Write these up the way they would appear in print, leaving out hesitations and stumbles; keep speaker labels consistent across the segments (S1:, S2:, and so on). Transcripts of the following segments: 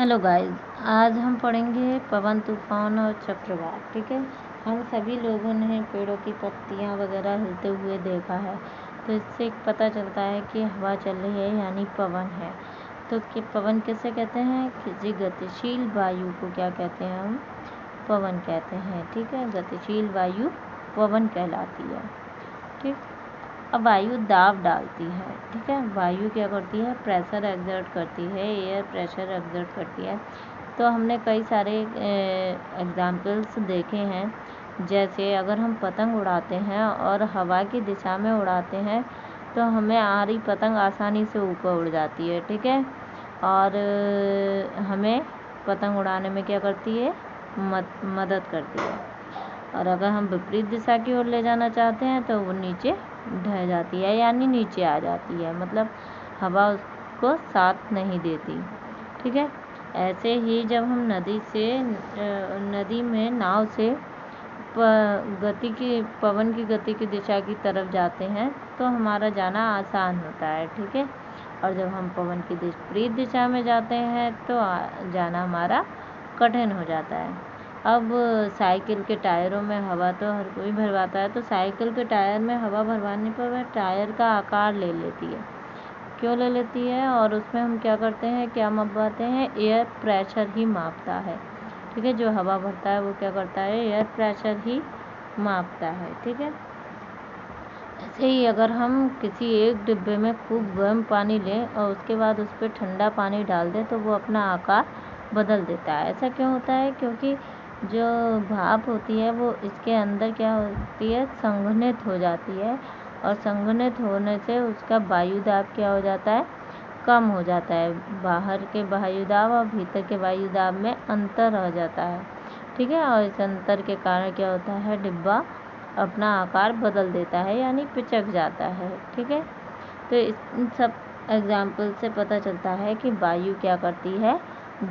S1: Hello guys, आज हम पढ़ेंगे पवन तूफान और चक्रवात। ठीक है, हम सभी लोगों ने पेड़ों की पत्तियां वगैरह हिलते हुए देखा है, तो इससे पता चलता है कि हवा चल रही है यानी पवन है। तो कि पवन किसे कहते हैं? किसी गतिशील वायु को क्या कहते हैं? हम पवन कहते हैं। ठीक है, गतिशील वायु पवन कहलाती है। ठीक, अब वायु दाब डालती है। ठीक है, वायु क्या करती है? प्रेशर एक्सर्ट करती है, एयर प्रेशर एक्सर्ट करती है। तो हमने कई सारे एग्जाम्पल्स देखे हैं, जैसे अगर हम पतंग उड़ाते हैं और हवा की दिशा में उड़ाते हैं तो हमें आ रही पतंग आसानी से ऊपर उड़ जाती है। ठीक है, और हमें पतंग उड़ाने में क्या करती है? मदद करती है। और अगर हम विपरीत दिशा की ओर ले जाना चाहते हैं तो वो नीचे ढह जाती है यानी नीचे आ जाती है, मतलब हवा उसको साथ नहीं देती। ठीक है, ऐसे ही जब हम नदी में नाव से पवन की गति की दिशा की तरफ जाते हैं तो हमारा जाना आसान होता है। ठीक है, और जब हम पवन की विपरीत दिशा में जाते हैं तो जाना हमारा कठिन हो जाता है। अब साइकिल के टायरों में हवा तो हर कोई भरवाता है, तो साइकिल के टायर में हवा भरवाने पर वह टायर का आकार ले लेती है। क्यों ले लेती है? और उसमें हम क्या करते हैं, क्या मापते हैं? एयर प्रेशर ही मापता है। ठीक है, जो हवा भरता है वो क्या करता है? एयर प्रेशर ही मापता है। ठीक है, ऐसे ही अगर हम किसी एक डिब्बे में खूब गर्म पानी लें और उसके बाद उस पर ठंडा पानी डाल दें तो वो अपना आकार बदल देता है। ऐसा क्यों होता है? क्योंकि जो भाप होती है वो इसके अंदर क्या होती है? संघनित हो जाती है, और संघनित होने से उसका वायुदाब क्या हो जाता है? कम हो जाता है। बाहर के वायुदाब और भीतर के वायुदाब में अंतर हो जाता है। ठीक है, और इस अंतर के कारण क्या होता है? डिब्बा अपना आकार बदल देता है यानी पिचक जाता है। ठीक है, तो इन सब एग्जाम्पल से पता चलता है कि वायु क्या करती है?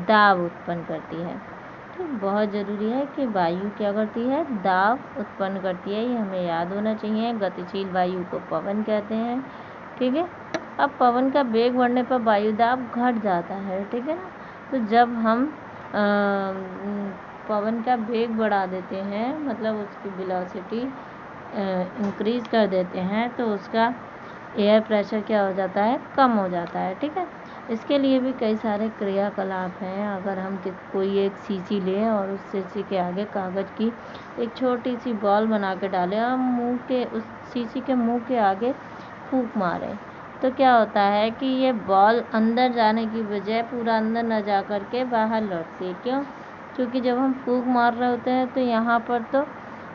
S1: दाब उत्पन्न करती है। ठीक, बहुत ज़रूरी है कि वायु क्या करती है? दाब उत्पन्न करती है, ये हमें याद होना चाहिए। गतिशील वायु को पवन कहते हैं। ठीक है, अब पवन का वेग बढ़ने पर वायुदाब घट जाता है। ठीक है ना, तो जब हम पवन का वेग बढ़ा देते हैं, मतलब उसकी वेलोसिटी इंक्रीज कर देते हैं, तो उसका एयर प्रेशर क्या हो जाता है? कम हो जाता है। ठीक है, इसके लिए भी कई सारे क्रियाकलाप हैं। अगर हम कोई एक शीशी लें और उस शीशी के आगे कागज़ की एक छोटी सी बॉल बना के डालें और उस शीशी के मुंह के आगे फूंक मारें, तो क्या होता है कि ये बॉल अंदर जाने की बजाय पूरा अंदर न जा कर के बाहर लौटती है। क्यों? क्योंकि जब हम फूंक मार रहे होते हैं तो यहाँ पर तो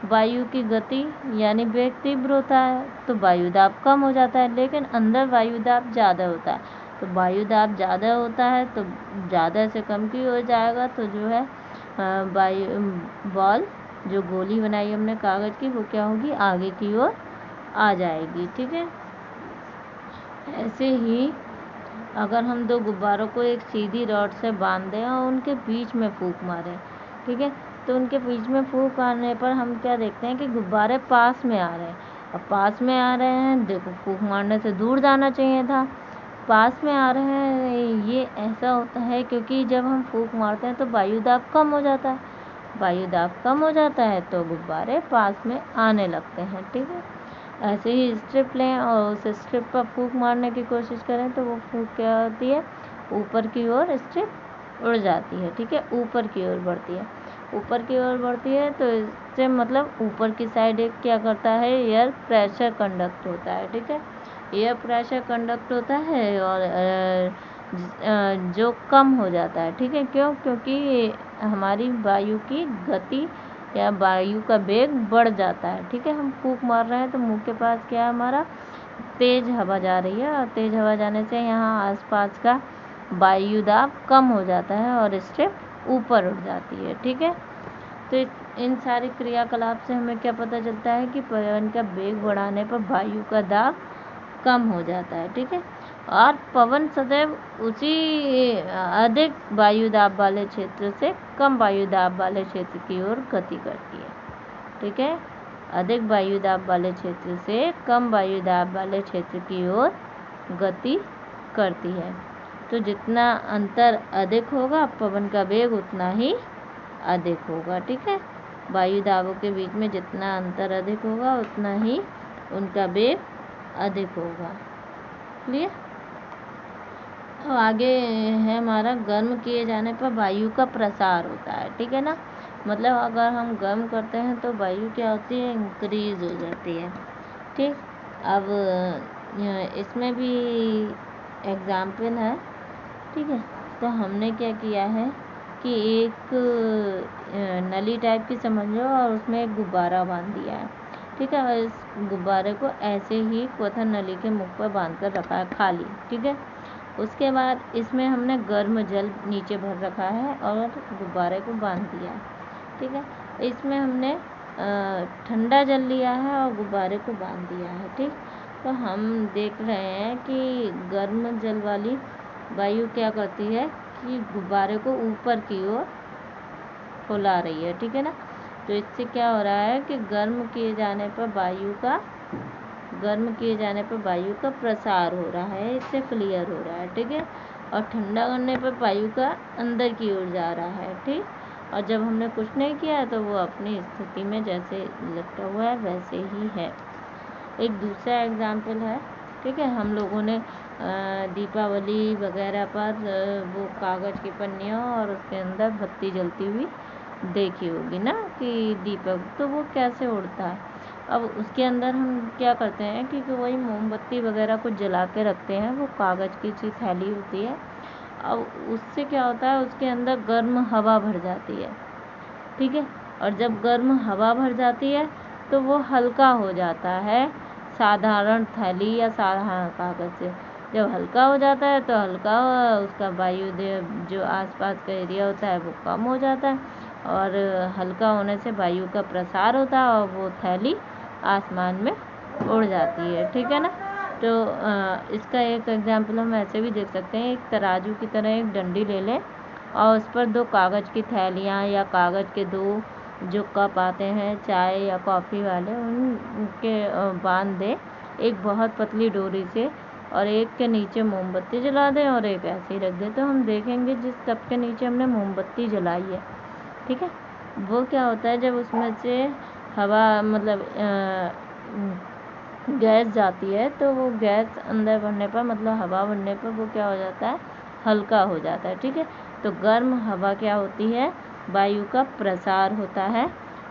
S1: वायु की गति यानी वेग तीव्र होता है, तो वायुदाब कम हो जाता है, लेकिन अंदर वायुदाब ज़्यादा होता है। तो वायुदाब ज़्यादा होता है तो ज़्यादा से कम की हो जाएगा, तो जो है बॉल जो गोली बनाई हमने कागज़ की वो क्या होगी? आगे की ओर आ जाएगी। ठीक है, ऐसे ही अगर हम दो गुब्बारों को एक सीधी रॉड से बांध दें और उनके बीच में फूंक मारें, ठीक है, तो उनके बीच में फूंक मारने पर हम क्या देखते हैं कि गुब्बारे पास में आ रहे हैं। अब पास में आ रहे हैं, देखो फूंक मारने से दूर जाना चाहिए था, पास में आ रहे हैं। ये ऐसा होता है क्योंकि जब हम फूंक मारते हैं तो वायुदाब कम हो जाता है, वायुदाब कम हो जाता है तो गुब्बारे पास में आने लगते हैं। ठीक है, ऐसे ही स्ट्रिप लें और उस स्ट्रिप पर फूंक मारने की कोशिश करें तो वो फूंक क्या होती है? ऊपर की ओर स्ट्रिप उड़ जाती है। ठीक है, ऊपर की ओर बढ़ती है, ऊपर की ओर बढ़ती है, तो इससे मतलब ऊपर की साइड एक क्या करता है? एयर प्रेशर कंडक्ट होता है। ठीक है, एयर प्रेशर कंडक्ट होता है और जो कम हो जाता है। ठीक है, क्यों? क्योंकि हमारी वायु की गति या वायु का वेग बढ़ जाता है। ठीक है, हम फूंक मार रहे हैं तो मुंह के पास क्या है? हमारा तेज हवा जा रही है, और तेज हवा जाने से यहाँ आसपास का वायुदाब कम हो जाता है और स्ट्रिप ऊपर उठ जाती है। ठीक है, तो इन सारे क्रियाकलाप से हमें क्या पता चलता है कि पवन का वेग बढ़ाने पर वायु का दाब कम हो जाता है। ठीक है, और पवन सदैव उसी अधिक वायुदाब वाले क्षेत्र से कम वायुदाब वाले क्षेत्र की ओर गति करती है। ठीक है, अधिक वायुदाब वाले क्षेत्र से कम वायुदाब वाले क्षेत्र की ओर गति करती है। तो जितना अंतर अधिक होगा पवन का वेग उतना ही अधिक होगा। ठीक है, वायु दाबों के बीच में जितना अंतर अधिक होगा उतना ही उनका वेग अधिक होगा। क्लियर। तो आगे है हमारा गर्म किए जाने पर वायु का प्रसार होता है। ठीक है ना, मतलब अगर हम गर्म करते हैं तो वायु क्या होती है, इंक्रीज हो जाती है। ठीक, अब इसमें भी एग्जाम्पल है। ठीक है, तो हमने क्या किया है कि एक नली टाइप की समझ लो और उसमें एक गुब्बारा बांध दिया है। ठीक है, और इस गुब्बारे को ऐसे ही क्वथन नली के मुख पर बांध कर रखा है खाली। ठीक है, उसके बाद इसमें हमने गर्म जल नीचे भर रखा है और गुब्बारे को बांध दिया है। ठीक है, इसमें हमने ठंडा जल लिया है और गुब्बारे को बांध दिया है। ठीक, तो हम देख रहे हैं कि गर्म जल वाली वायु क्या करती है कि गुब्बारे को ऊपर की ओर फुला रही है। ठीक है ना, तो इससे क्या हो रहा है कि गर्म किए जाने पर वायु का प्रसार हो रहा है, इससे क्लियर हो रहा है। ठीक है, और ठंडा करने पर वायु का अंदर की ओर जा रहा है। ठीक, और जब हमने कुछ नहीं किया तो वो अपनी स्थिति में जैसे लटका हुआ है वैसे ही है। एक दूसरा एग्जाम्पल है। ठीक है, हम लोगों ने दीपावली वगैरह पर वो कागज़ की पन्नियों और उसके अंदर बत्ती जलती हुई देखी होगी ना कि दीपक, तो वो कैसे उड़ता है। अब उसके अंदर हम क्या करते हैं कि वही मोमबत्ती वगैरह कुछ जला के रखते हैं, वो कागज़ की सी थैली होती है। अब उससे क्या होता है, उसके अंदर गर्म हवा भर जाती है। ठीक है, और जब गर्म हवा भर जाती है तो वो हल्का हो जाता है साधारण थैली या साधारण कागज़ से। जब हल्का हो जाता है तो हल्का उसका वायु जो आसपास का एरिया होता है वो कम हो जाता है और हल्का होने से वायु का प्रसार होता है और वो थैली आसमान में उड़ जाती है। ठीक है ना, तो इसका एक एग्जाम्पल हम ऐसे भी देख सकते हैं। एक तराजू की तरह एक डंडी ले लें और उस पर 2 कागज़ की थैलियाँ या कागज़ के 2 जो कप आते हैं चाय या कॉफ़ी वाले, उनके बांध दें एक बहुत पतली डोरी से, और एक के नीचे मोमबत्ती जला दें और एक ऐसे ही रख दें। तो हम देखेंगे जिस कप के नीचे हमने मोमबत्ती जलाई है, ठीक है, वो क्या होता है, जब उसमें से हवा मतलब गैस जाती है तो वो गैस अंदर बढ़ने पर मतलब हवा बढ़ने पर वो क्या हो जाता है, हल्का हो जाता है। ठीक है, तो गर्म हवा क्या होती है, वायु का प्रसार होता है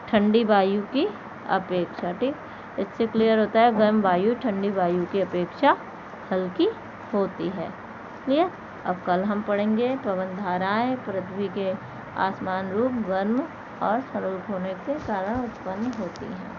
S1: ठंडी वायु की अपेक्षा। ठीक, इससे क्लियर होता है गर्म वायु ठंडी वायु की अपेक्षा हल्की होती है। क्लियर। अब कल हम पढ़ेंगे पवन धाराएं पृथ्वी के आसमान रूप गर्म और स्वरूप होने के कारण उत्पन्न होती हैं।